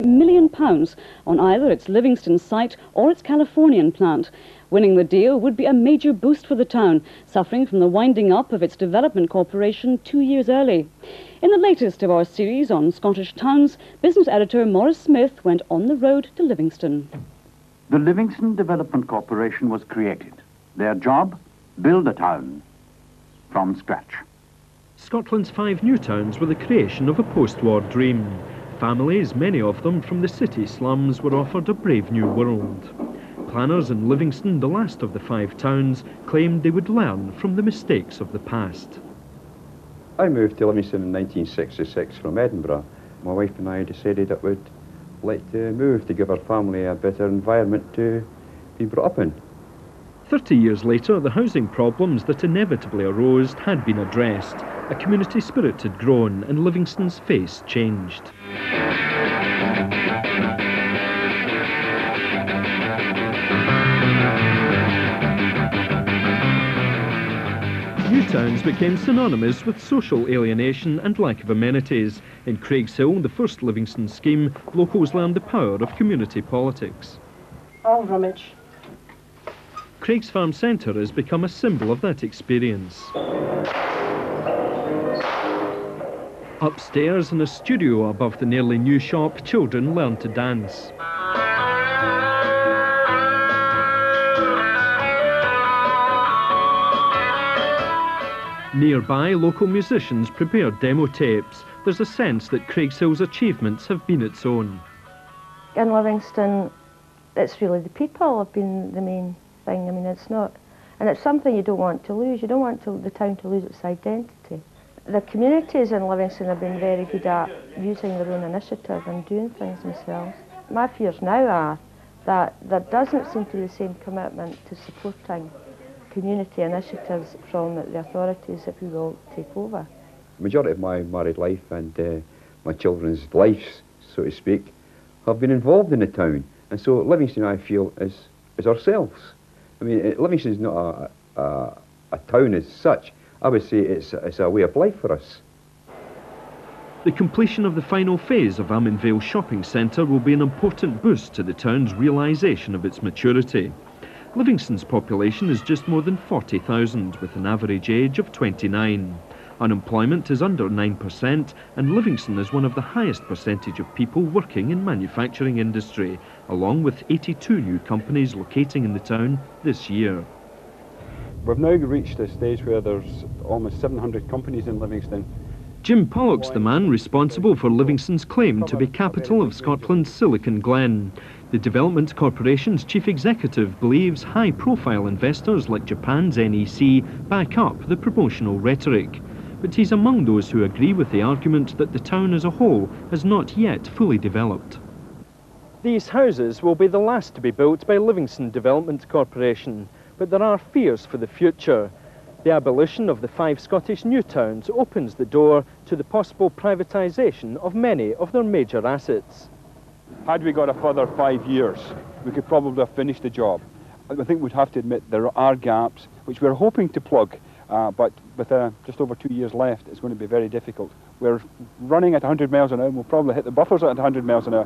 £1 million on either its Livingston site or its Californian plant. Winning the deal would be a major boost for the town, suffering from the winding up of its development corporation 2 years early. In the latest of our series on Scottish towns, business editor Maurice Smith went on the road to Livingston. The Livingston Development Corporation was created. Their job? Build a town from scratch. Scotland's 5 new towns were the creation of a post-war dream. Families, many of them from the city slums, were offered a brave new world. Planners in Livingston, the last of the 5 towns, claimed they would learn from the mistakes of the past. I moved to Livingston in 1966 from Edinburgh. My wife and I decided that we'd like to move to give our family a better environment to be brought up in. 30 years later, the housing problems that inevitably arose had been addressed. A community spirit had grown and Livingston's face changed. New towns became synonymous with social alienation and lack of amenities. In Craigshill, the first Livingston scheme, locals learned the power of community politics. All rummage. Craigsfarm Centre has become a symbol of that experience. Upstairs in a studio above the nearly new shop, children learn to dance. Nearby, local musicians prepare demo tapes. There's a sense that Craigshill's achievements have been its own. In Livingston, it's really the people have been the main thing. I mean, it's not, and it's something you don't want to lose. You don't want the town to lose its identity. The communities in Livingston have been very good at using their own initiative and doing things themselves. My fears now are that there doesn't seem to be the same commitment to supporting community initiatives from the authorities that we will take over. The majority of my married life and my children's lives, so to speak, have been involved in the town. And so Livingston, I feel, is ourselves. I mean, Livingston is not a town as such. I would say it's a way of life for us. The completion of the final phase of Arminvale Shopping Centre will be an important boost to the town's realisation of its maturity. Livingston's population is just more than 40,000, with an average age of 29. Unemployment is under 9%, and Livingston is one of the highest percentage of people working in manufacturing industry, along with 82 new companies locating in the town this year. We've now reached a stage where there's almost 700 companies in Livingston. Jim Pollock's the man responsible for Livingston's claim to be capital of Scotland's Silicon Glen. The Development Corporation's chief executive believes high-profile investors like Japan's NEC back up the promotional rhetoric. But he's among those who agree with the argument that the town as a whole has not yet fully developed. These houses will be the last to be built by Livingston Development Corporation, but there are fears for the future. The abolition of the 5 Scottish new towns opens the door to the possible privatisation of many of their major assets. Had we got a further 5 years, we could probably have finished the job. I think we'd have to admit there are gaps which we're hoping to plug, but with just over 2 years left, it's going to be very difficult. We're running at 100 miles an hour, and we'll probably hit the buffers at 100 miles an hour,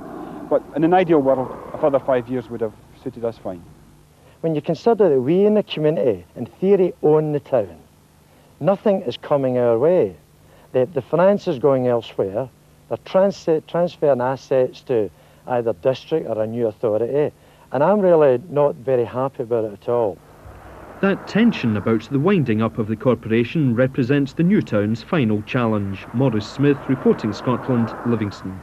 but in an ideal world, a further 5 years would have suited us fine. When you consider that we in the community, in theory, own the town, nothing is coming our way. The finance is going elsewhere. They're transferring assets to either district or a new authority, and I'm really not very happy about it at all. That tension about the winding up of the corporation represents the new town's final challenge. Maurice Smith, reporting Scotland, Livingston.